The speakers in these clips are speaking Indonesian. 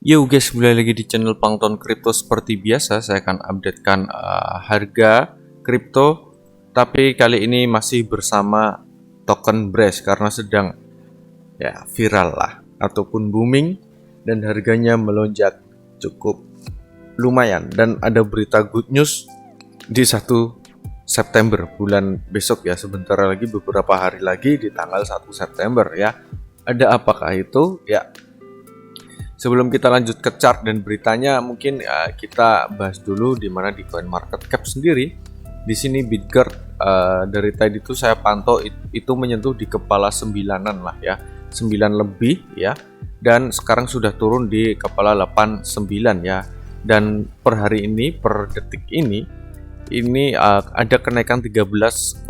Yo guys, kembali lagi di channel Pangton Crypto. Seperti biasa saya akan updatekan harga kripto, tapi kali ini masih bersama token BRES karena sedang viral lah ataupun booming dan harganya melonjak cukup lumayan, dan ada berita good news di 1 September bulan besok ya, sebentar lagi, beberapa hari lagi di tanggal 1 September ya. Ada apakah itu ya? Sebelum kita lanjut ke chart dan beritanya, mungkin kita bahas dulu di mana di CoinMarketCap sendiri. Di sini Bitgert dari tadi itu saya pantau itu menyentuh di kepala 9-an lah ya, 9 lebih ya, dan sekarang sudah turun di kepala 89 ya. Dan per hari ini, per detik ini ada kenaikan 13,32%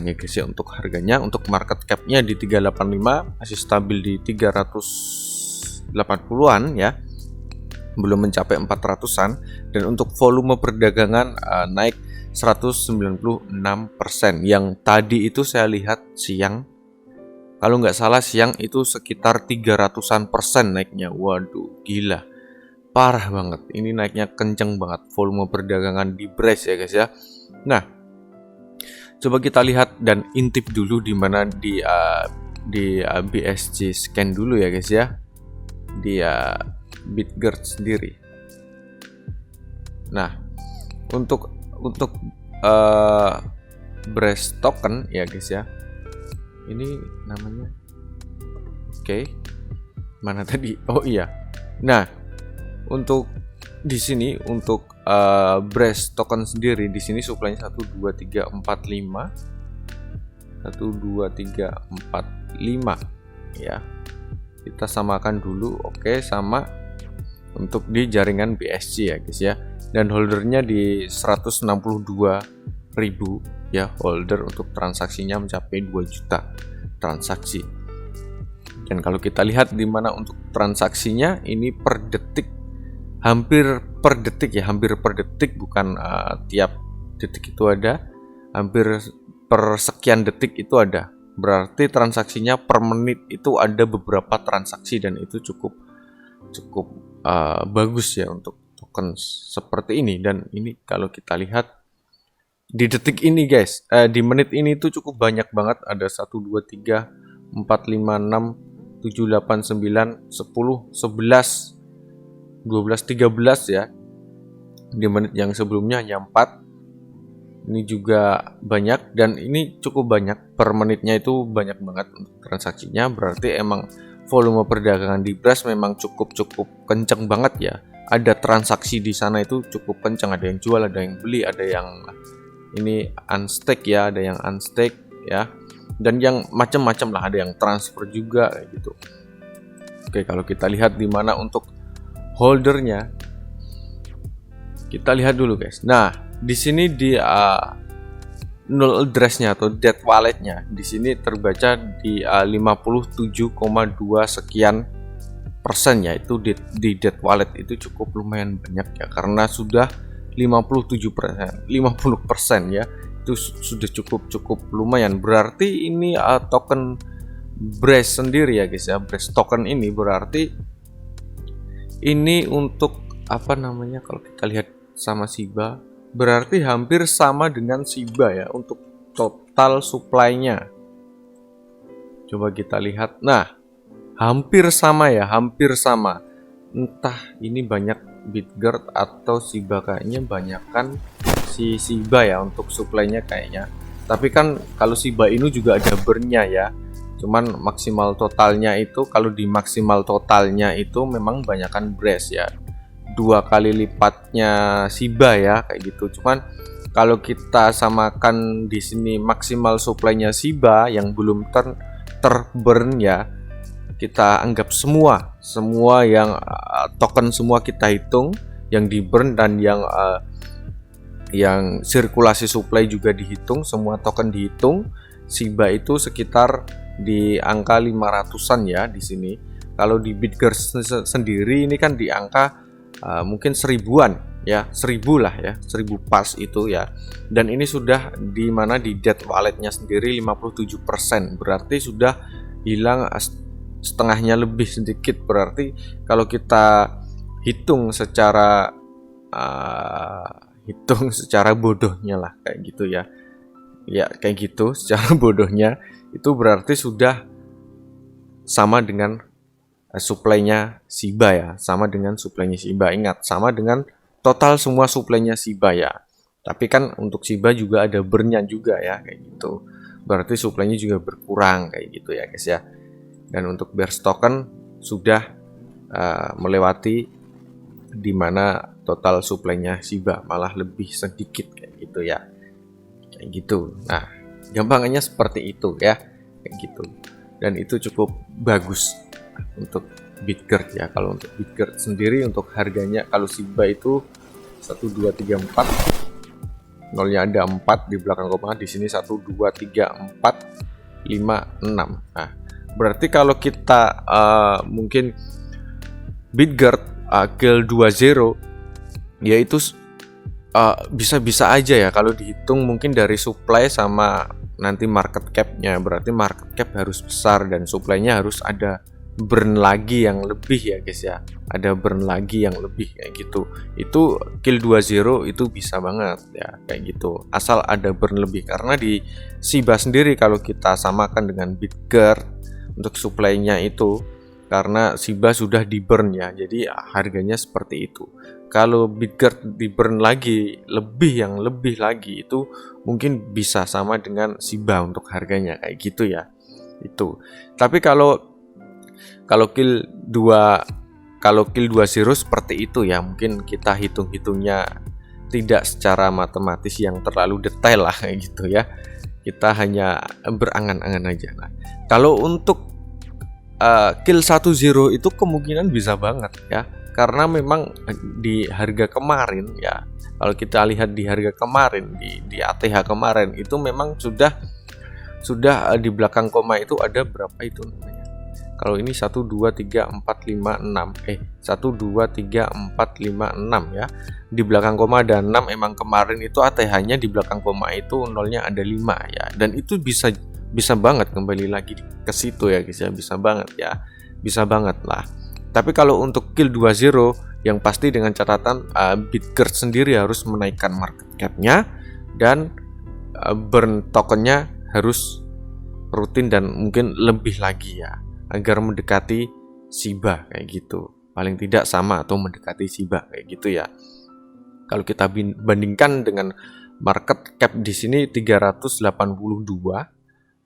ya guys ya untuk harganya. Untuk market cap-nya di 385, masih stabil di 380-an ya, belum mencapai 400-an. Dan untuk volume perdagangan naik 196%. Yang tadi itu saya lihat siang, kalau nggak salah siang itu sekitar 300-an persen naiknya. Waduh, gila, parah banget. Ini naiknya kenceng banget volume perdagangan di BRES ya guys ya. Nah, coba kita lihat dan intip dulu di mana di BSC scan dulu ya guys ya, di Bitgert sendiri. Nah, untuk BRES token ya guys ya, ini namanya mana tadi? Oh iya. Nah, untuk di sini untuk BRES token sendiri, di sini supply-nya 1 2 3 4 5 ya. Kita samakan dulu, sama untuk di jaringan BSC ya guys ya. Dan holdernya di 162.000 ya, holder untuk transaksinya mencapai 2 juta transaksi. Dan kalau kita lihat di mana untuk transaksinya ini per detik, hampir per detik, bukan tiap detik itu ada, hampir per sekian detik itu ada. Berarti transaksinya per menit itu ada beberapa transaksi, dan itu cukup bagus ya untuk token seperti ini. Dan ini kalau kita lihat di detik ini guys, di menit ini tuh cukup banyak banget, ada 1 2 3 4 5 6 7 8 9 10 11 12 13 ya. Di menit yang sebelumnya hanya 4. Ini juga banyak, dan ini cukup banyak per menitnya, itu banyak banget untuk transaksinya. Berarti emang volume perdagangan di BRES memang cukup kenceng banget ya. Ada transaksi di sana itu cukup kenceng, ada yang jual, ada yang beli, ada yang ini unstake ya, ada yang unstake ya, dan yang macam-macam lah, ada yang transfer juga kayak gitu. Oke, kalau kita lihat di mana untuk holdernya, kita lihat dulu guys. Nah, di sini di null address-nya atau dead wallet-nya di sini terbaca di 57,2 sekian persen ya, itu di dead wallet itu cukup lumayan banyak ya, karena sudah 50% ya, itu sudah cukup lumayan. Berarti ini token BRES sendiri ya guys ya, BRES token ini berarti ini untuk kalau kita lihat sama Shiba, berarti hampir sama dengan Shiba ya untuk total supply-nya. Coba kita lihat. Nah, hampir sama ya, hampir sama. Entah ini banyak Bitgert atau Shiba, kayaknya banyakan si Shiba ya untuk supply-nya kayaknya. Tapi kan kalau Shiba Inu juga ada burn-nya ya. Cuman maksimal totalnya itu, kalau di maksimal totalnya itu memang banyakan BRES ya, 2 kali lipatnya Shiba ya kayak gitu. Cuman kalau kita samakan di sini maksimal supply-nya Shiba yang belum terburn ya, kita anggap semua yang token semua kita hitung, yang di burn dan yang sirkulasi supply juga dihitung, semua token dihitung. Shiba itu sekitar di angka 500-an ya di sini. Kalau di Bitgert sendiri ini kan di angka mungkin 1000-an ya, 1000 lah ya, 1000 pas itu ya. Dan ini sudah di mana di dead walletnya sendiri 57%, berarti sudah hilang setengahnya lebih sedikit. Berarti kalau kita hitung secara bodohnya lah kayak gitu ya. Ya kayak gitu secara bodohnya itu berarti sudah sama dengan suplainya Shiba ya, sama dengan suplainya Shiba. Ingat, sama dengan total semua suplainya Shiba ya. Tapi kan untuk Shiba juga ada burn-nya juga ya kayak gitu. Berarti suplainya juga berkurang kayak gitu ya guys ya. Dan untuk Bears token sudah melewati di mana total suplainya Shiba, malah lebih sedikit kayak gitu ya. Kayak gitu. Nah, gampangannya seperti itu ya. Kayak gitu. Dan itu cukup bagus untuk Bitgert ya. Kalau untuk Bitgert sendiri untuk harganya kalau Shiba itu 1 2 3 4, nolnya ada 4 di belakang koma, di sini 1 2 3 4 5 6. Nah, berarti kalau kita mungkin Bitgert kill 20 yaitu bisa-bisa aja ya kalau dihitung mungkin dari supply sama nanti market cap-nya. Berarti market cap harus besar dan supply-nya harus ada burn lagi yang lebih ya guys ya. Ada burn lagi yang lebih kayak gitu. Itu kill 20 itu bisa banget ya kayak gitu. Asal ada burn lebih, karena di Shiba sendiri kalau kita samakan dengan Bitgert untuk supply-nya itu, karena Shiba sudah di burn ya. Jadi harganya seperti itu. Kalau Bitgert di burn lagi yang lebih lagi itu mungkin bisa sama dengan Shiba untuk harganya kayak gitu ya. Itu. Tapi kalau kill 20 seperti itu ya, mungkin kita hitung-hitungnya tidak secara matematis yang terlalu detail lah kayak gitu ya. Kita hanya berangan-angan aja. Nah, kalau untuk kill 10 itu kemungkinan bisa banget ya. Karena memang di harga kemarin ya, kalau kita lihat di harga kemarin di ATH kemarin itu memang sudah di belakang koma itu ada berapa itu namanya. Kalau ini 1 2 3 4 5 6 1 2 3 4 5 6 ya. Di belakang koma ada 6, emang kemarin itu ATH-nya di belakang koma itu nolnya ada 5 ya. Dan itu bisa banget kembali lagi ke situ ya guys ya, bisa banget ya. Bisa banget lah. Tapi kalau untuk kill 20 yang pasti dengan catatan Bitgert sendiri harus menaikkan market cap-nya dan burn tokennya harus rutin dan mungkin lebih lagi ya, agar mendekati Shiba kayak gitu. Paling tidak sama atau mendekati Shiba kayak gitu ya. Kalau kita bandingkan dengan market cap di sini 382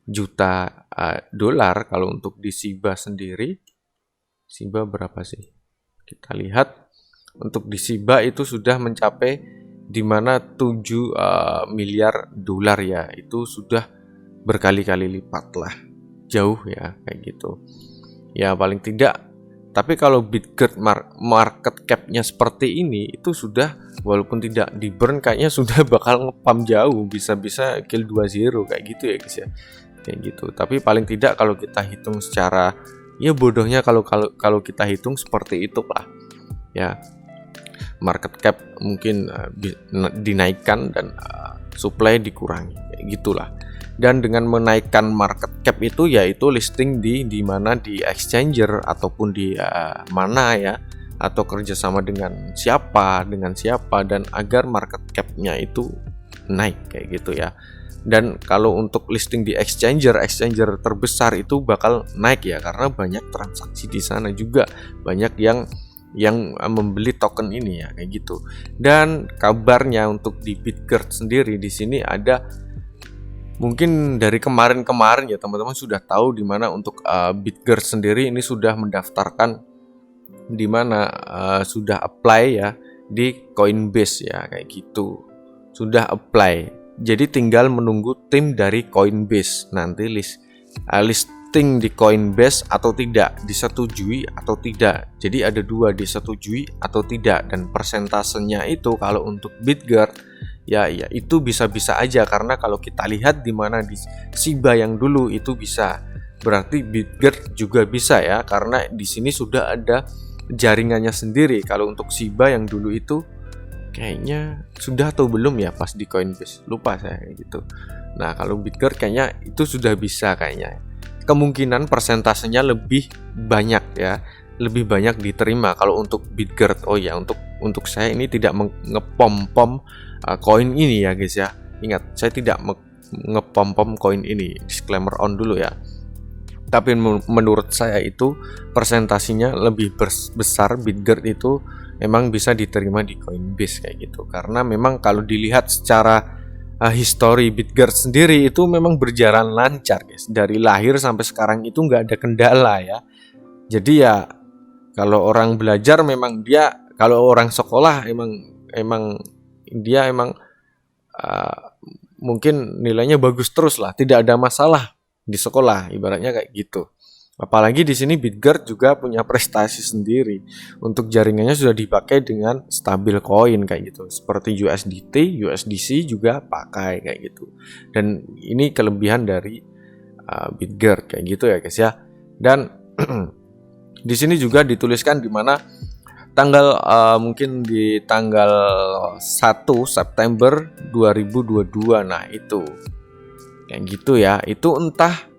juta dolar, kalau untuk di Shiba sendiri, Shiba berapa sih? Kita lihat untuk di Shiba itu sudah mencapai di mana 7 miliar dolar ya. Itu sudah berkali-kali lipat lah. Jauh ya kayak gitu. Ya paling tidak. Tapi kalau Bitgert market cap-nya seperti ini itu sudah, walaupun tidak di burn kayaknya sudah bakal ngepam jauh, bisa-bisa kill 20 kayak gitu ya guys ya. Kayak gitu. Tapi paling tidak kalau kita hitung secara ya bodohnya kalau kita hitung seperti itu lah ya, market cap mungkin dinaikkan dan supply dikurangi kayak gitulah. Dan dengan menaikkan market cap itu yaitu listing di mana, di exchanger ataupun di mana ya, atau kerjasama dengan siapa dan agar market cap-nya itu naik kayak gitu ya. Dan kalau untuk listing di exchanger terbesar itu bakal naik ya, karena banyak transaksi di sana juga, banyak yang membeli token ini ya kayak gitu. Dan kabarnya untuk di Bitgert sendiri di sini ada, mungkin dari kemarin ya teman-teman sudah tahu di mana untuk Bitgert sendiri ini sudah mendaftarkan, di mana sudah apply ya di Coinbase ya kayak gitu. Sudah apply. Jadi tinggal menunggu tim dari Coinbase nanti listing di Coinbase atau tidak, disetujui atau tidak. Jadi ada 2, disetujui atau tidak, dan persentasenya itu kalau untuk Bitgert ya itu bisa-bisa aja, karena kalau kita lihat di mana di Shiba yang dulu itu bisa, berarti Bitgert juga bisa ya, karena di sini sudah ada jaringannya sendiri. Kalau untuk Shiba yang dulu itu kayaknya sudah atau belum ya pas di Coinbase, lupa saya kayak gitu. Nah kalau Bitgert kayaknya itu sudah bisa kayaknya kemungkinan persentasenya lebih banyak ya, lebih banyak diterima kalau untuk Bitgert. Oh ya, untuk saya ini tidak ngepom-pom koin ini ya guys ya. Ingat, saya tidak ngepom-pom koin ini. Disclaimer on dulu ya. Tapi menurut saya itu presentasinya lebih besar. Bitgert itu memang bisa diterima di Coinbase kayak gitu, karena memang kalau dilihat secara history Bitgert sendiri itu memang berjalan lancar guys, dari lahir sampai sekarang itu nggak ada kendala ya. Jadi ya kalau orang belajar memang dia, kalau orang sekolah emang dia mungkin nilainya bagus terus lah, tidak ada masalah di sekolah, ibaratnya kayak gitu. Apalagi di sini Bitgert juga punya prestasi sendiri. Untuk jaringannya sudah dipakai dengan stabil coin kayak gitu. Seperti USDT, USDC juga pakai kayak gitu. Dan ini kelebihan dari Bitgert kayak gitu ya guys ya. Dan di sini juga dituliskan di mana tanggal mungkin di tanggal 1 September 2022. Nah, itu kayak gitu ya. Itu entah,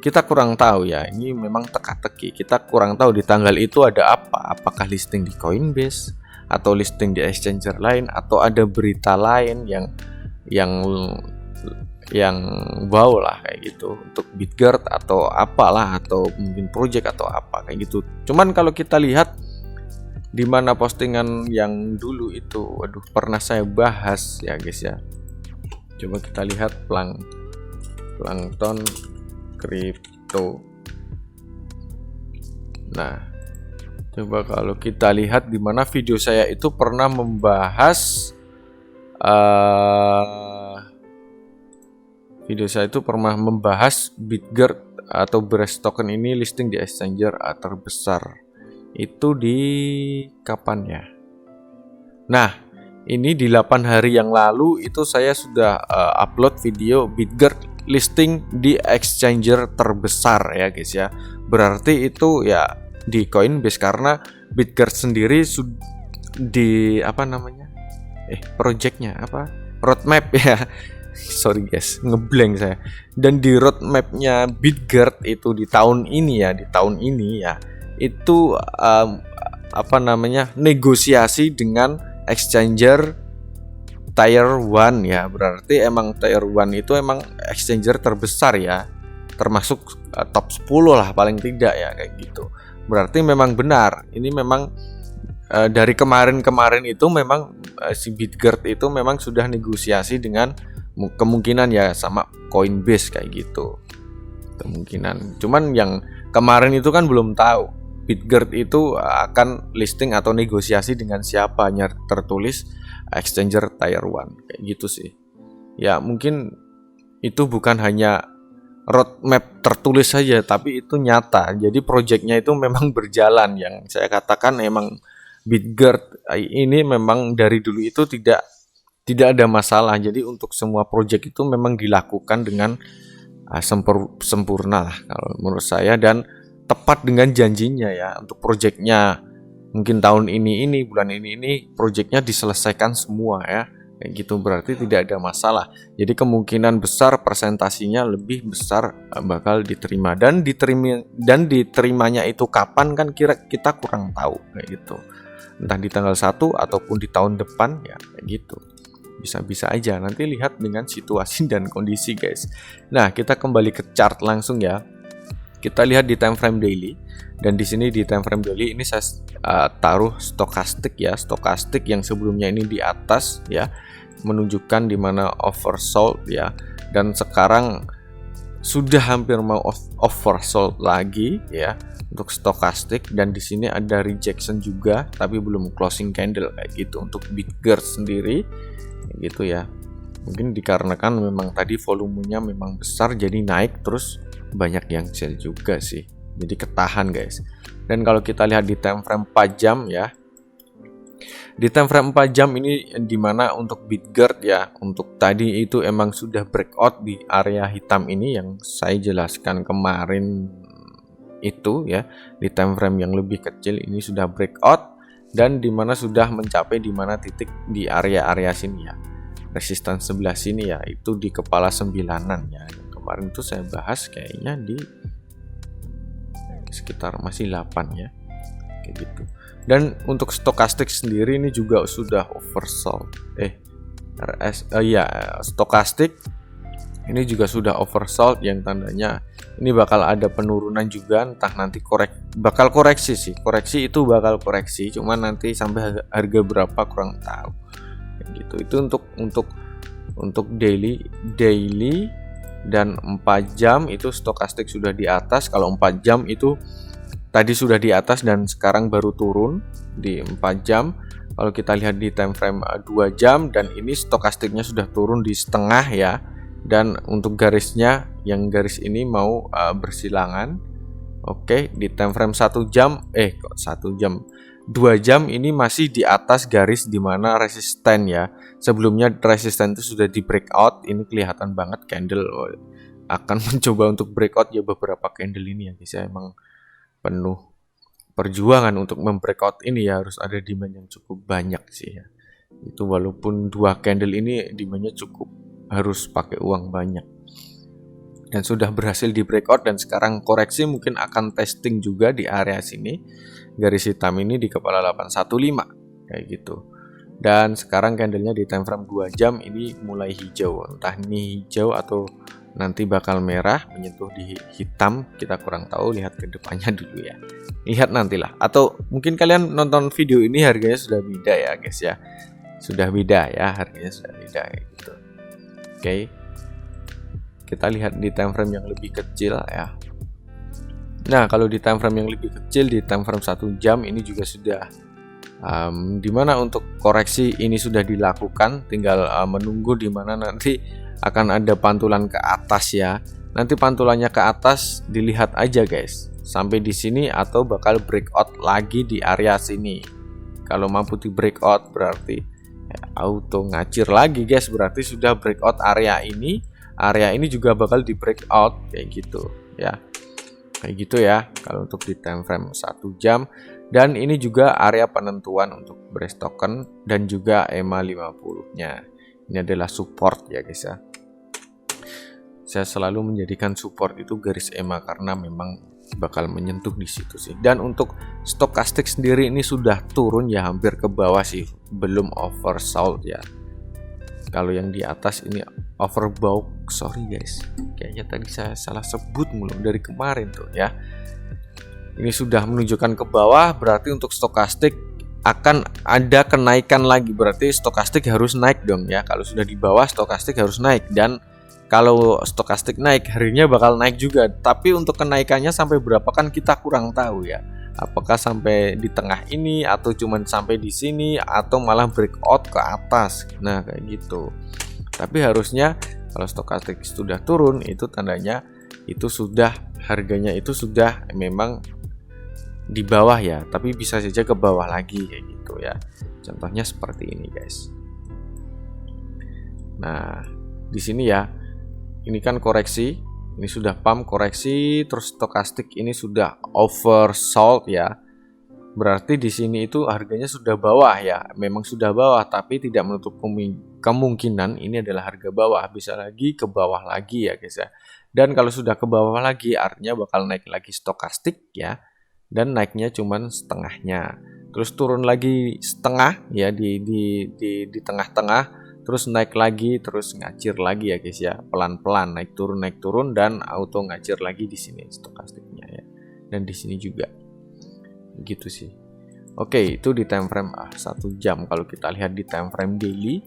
kita kurang tahu ya, ini memang teka-teki. Kita kurang tahu di tanggal itu ada apa. Apakah listing di Coinbase atau listing di exchanger lain, atau ada berita lain yang wow lah kayak gitu untuk Bitgert atau apalah, atau mungkin project atau apa kayak gitu. Cuman kalau kita lihat di mana postingan yang dulu itu, waduh, pernah saya bahas ya guys ya. Coba kita lihat Plankton Crypto. Nah, coba kalau kita lihat di mana video saya itu pernah membahas Bitgert atau Beres token ini listing di exchanger terbesar. Itu di kapan ya? Nah, ini di 8 hari yang lalu itu saya sudah upload video Bitgert listing di exchanger terbesar ya guys ya. Berarti itu ya di Coinbase, karena Bitgert sendiri di projectnya apa, roadmap ya. Sorry guys, ngeblank saya. Dan di roadmapnya Bitgert itu di tahun ini ya itu negosiasi dengan exchanger Tier 1 ya. Berarti emang Tier 1 itu emang exchanger terbesar ya, termasuk top 10 lah paling tidak ya kayak gitu. Berarti memang benar, ini memang dari kemarin itu memang si Bitgert itu memang sudah negosiasi dengan kemungkinan ya sama Coinbase kayak gitu, kemungkinan. Cuman yang kemarin itu kan belum tahu Bitgert itu akan listing atau negosiasi dengan siapa, hanya tertulis exchanger Tier 1 kayak gitu sih ya. Mungkin itu bukan hanya roadmap tertulis saja, tapi itu nyata. Jadi projectnya itu memang berjalan. Yang saya katakan emang Bitgert ini memang dari dulu itu tidak ada masalah. Jadi untuk semua project itu memang dilakukan dengan sempurna lah kalau menurut saya, dan tepat dengan janjinya ya. Untuk projectnya mungkin tahun ini bulan ini projectnya diselesaikan semua ya kayak gitu. Berarti tidak ada masalah. Jadi kemungkinan besar persentasinya lebih besar bakal diterima, dan diterimanya itu kapan kan kita kurang tahu kayak gitu. Entah di tanggal 1 ataupun di tahun depan ya kayak gitu. Bisa-bisa aja, nanti lihat dengan situasi dan kondisi guys. Nah, kita kembali ke chart langsung ya. Kita lihat di time frame daily, dan di sini di time frame daily ini saya taruh stokastik ya, stokastik yang sebelumnya ini di atas ya, menunjukkan di mana oversold ya, dan sekarang sudah hampir mau oversold lagi ya untuk stokastik. Dan di sini ada rejection juga, tapi belum closing candle kayak gitu untuk Bitgert sendiri gitu ya. Mungkin dikarenakan memang tadi volumenya memang besar, jadi naik terus banyak yang sell juga sih, jadi ketahan guys. Dan kalau kita lihat di time frame 4 jam ya, di time frame 4 jam ini dimana untuk Bitgert ya, untuk tadi itu emang sudah breakout di area hitam ini yang saya jelaskan kemarin itu ya. Di time frame yang lebih kecil ini sudah breakout, dan dimana sudah mencapai dimana titik di area-area sini ya, resistance sebelah sini ya, itu di kepala 9-an ya, kemarin itu saya bahas kayaknya di sekitar masih 8 ya, kayak gitu. Dan untuk stokastik sendiri ini juga sudah oversold. Stokastik ini juga sudah oversold, yang tandanya ini bakal ada penurunan juga, entah nanti bakal koreksi sih. Koreksi itu bakal koreksi, cuman nanti sampai harga berapa kurang tahu. Kayak gitu. Itu untuk daily dan 4 jam itu stokastik sudah di atas. Kalau 4 jam itu tadi sudah di atas dan sekarang baru turun di 4 jam. Kalau kita lihat di time frame 2 jam dan ini stokastiknya sudah turun di setengah ya. Dan untuk garisnya, yang garis ini mau bersilangan. Oke, di time frame 1 jam 2 jam ini masih di atas garis dimana resisten ya. Sebelumnya resisten itu sudah di breakout. Ini kelihatan banget candle akan mencoba untuk breakout ya, beberapa candle ini ya guys ya. Emang penuh perjuangan untuk membreakout ini ya, harus ada demand yang cukup banyak sih ya. Itu walaupun 2 candle ini demandnya cukup, harus pakai uang banyak. Dan sudah berhasil di breakout dan sekarang koreksi mungkin akan testing juga di area sini. Garis hitam ini di kepala 815 kayak gitu. Dan sekarang candlenya di time frame 2 jam ini mulai hijau. Entah ini hijau atau nanti bakal merah menyentuh di hitam, kita kurang tahu. Lihat ke depannya dulu ya. Lihat nantilah. Atau mungkin kalian nonton video ini harganya sudah beda ya guys ya. Sudah beda ya, harganya sudah beda kayak gitu. Oke. Kita lihat di time frame yang lebih kecil ya. Nah, kalau di time frame yang lebih kecil, di time frame 1 jam ini juga sudah dimana untuk koreksi ini sudah dilakukan, tinggal menunggu dimana nanti akan ada pantulan ke atas ya. Nanti pantulannya ke atas dilihat aja guys, sampai di sini atau bakal breakout lagi di area sini. Kalau mampu di breakout berarti auto ngacir lagi guys, berarti sudah breakout area ini. Area ini juga bakal di breakout kayak gitu ya. Kayak gitu ya kalau untuk di time frame 1 jam. Dan ini juga area penentuan untuk brace token dan juga EMA 50 nya. Ini adalah support ya guys ya. Saya selalu menjadikan support itu garis EMA karena memang bakal menyentuh di situ sih. Dan untuk stokastik sendiri ini sudah turun ya, hampir ke bawah sih, belum oversold ya. Kalau yang di atas ini overbought, sorry guys, kayaknya tadi saya salah sebut mulu dari kemarin tuh ya. Ini sudah menunjukkan ke bawah, berarti untuk stokastik akan ada kenaikan lagi, berarti stokastik harus naik dong ya. Kalau sudah di bawah, stokastik harus naik, dan kalau stokastik naik, harinya bakal naik juga. Tapi untuk kenaikannya sampai berapa kan kita kurang tahu ya. Apakah sampai di tengah ini atau cuman sampai di sini atau malah breakout ke atas. Nah, kayak gitu. Tapi harusnya kalau stokastik sudah turun, itu tandanya itu sudah harganya itu sudah memang di bawah ya, tapi bisa saja ke bawah lagi kayak gitu ya. Contohnya seperti ini guys. Nah, di sini ya. Ini kan koreksi, ini sudah pump koreksi, terus stokastik ini sudah oversold ya. Berarti di sini itu harganya sudah bawah ya, memang sudah bawah, tapi tidak menutup kemungkinan ini adalah harga bawah, bisa lagi ke bawah lagi ya guys ya. Dan kalau sudah ke bawah lagi, artinya bakal naik lagi stokastik ya, dan naiknya cuman setengahnya. Terus turun lagi setengah ya di tengah-tengah. Terus naik lagi, terus ngacir lagi ya guys ya, pelan-pelan naik turun dan auto ngacir lagi di sini stokastiknya ya, dan di sini juga gitu sih. Oke, itu di time frame 1 jam. Kalau kita lihat di time frame daily,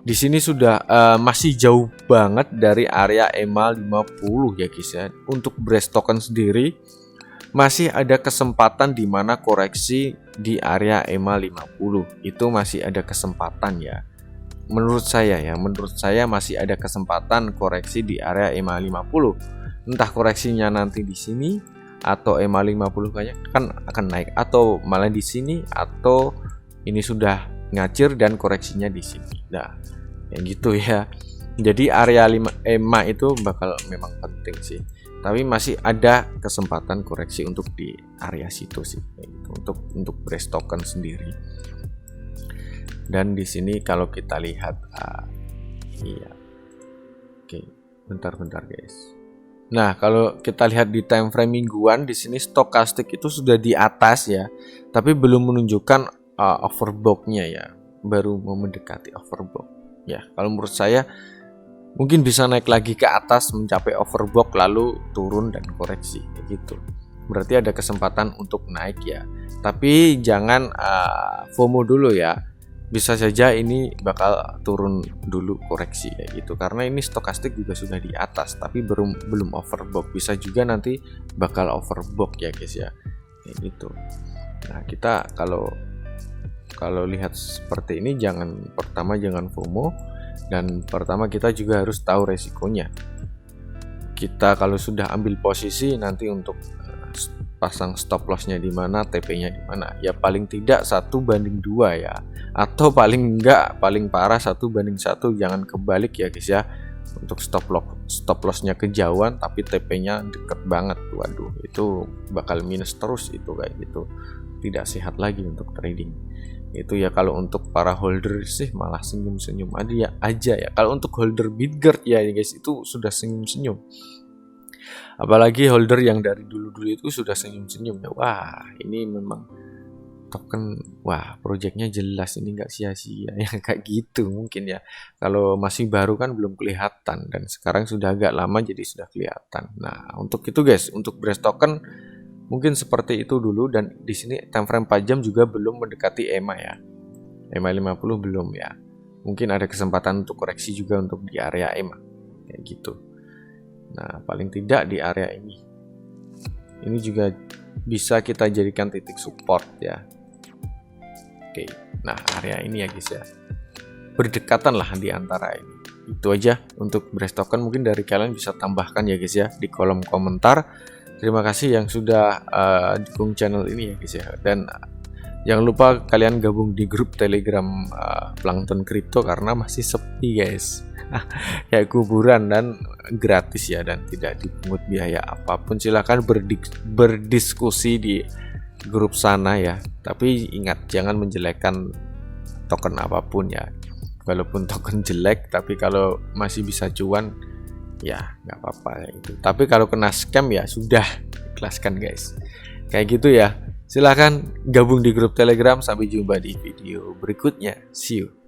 di sini sudah masih jauh banget dari area EMA 50 ya guys ya. Untuk brace token sendiri masih ada kesempatan di mana koreksi di area EMA 50 itu masih ada kesempatan ya. Menurut saya masih ada kesempatan koreksi di area EMA 50. Entah koreksinya nanti di sini atau EMA 50 kan akan naik, atau malah di sini, atau ini sudah ngacir dan koreksinya di sini. Nah, yang gitu ya. Jadi area EMA itu bakal memang penting sih. Tapi masih ada kesempatan koreksi untuk di area situ sih, untuk brace token sendiri. Dan di sini kalau kita lihat iya. Oke, bentar guys. Nah, kalau kita lihat di time frame mingguan, di sini stokastik itu sudah di atas ya, tapi belum menunjukkan overbought-nya ya, baru mau mendekati overbought. Ya, kalau menurut saya mungkin bisa naik lagi ke atas mencapai overbought lalu turun dan koreksi kayak gitu. Berarti ada kesempatan untuk naik ya. Tapi jangan FOMO dulu ya. Bisa saja ini bakal turun dulu koreksi kayak gitu karena ini stokastik juga sudah di atas tapi belum overbought, bisa juga nanti bakal overbought ya guys ya kayak gitu. Nah kita kalau lihat seperti ini jangan FOMO, dan pertama kita juga harus tahu resikonya. Kita kalau sudah ambil posisi nanti untuk pasang stop lossnya di mana, TP-nya di mana. Ya paling tidak 1:2 ya. Atau paling enggak, paling parah 1:1, jangan kebalik ya guys ya. Untuk stop lossnya kejauhan tapi TP-nya deket banget. Waduh, itu bakal minus terus itu kayak gitu. Tidak sehat lagi untuk trading. Itu ya kalau untuk para holder sih malah senyum-senyum aja ya. Kalau untuk holder Bitgert ya guys itu sudah senyum-senyum. Apalagi holder yang dari dulu-dulu itu sudah senyum-senyum ya. Wah ini memang token, wah projectnya jelas ini nggak sia-sia ya kayak gitu mungkin ya. Kalau masih baru kan belum kelihatan, dan sekarang sudah agak lama jadi sudah kelihatan. Nah untuk itu guys, untuk beres token mungkin seperti itu dulu, dan di sini time frame 4 jam juga belum mendekati EMA ya. EMA 50 belum ya. Mungkin ada kesempatan untuk koreksi juga untuk di area EMA kayak gitu. Nah, paling tidak di area ini. Ini juga bisa kita jadikan titik support ya. Oke. Nah, area ini ya guys ya. Berdekatan lah di antara ini. Itu aja untuk beres token, mungkin dari kalian bisa tambahkan ya guys ya di kolom komentar. Terima kasih yang sudah dukung channel ini ya guys ya. Dan jangan lupa kalian gabung di grup Telegram Plankton Crypto karena masih sepi guys. Kayak kuburan dan gratis ya, dan tidak dipungut biaya apapun. Silahkan berdiskusi di grup sana ya, tapi ingat jangan menjelekkan token apapun ya. Walaupun token jelek tapi kalau masih bisa cuan ya nggak apa-apa itu. Tapi kalau kena scam ya sudah, ikhlaskan guys kayak gitu ya. Silahkan gabung di grup Telegram. Sampai jumpa di video berikutnya. See you.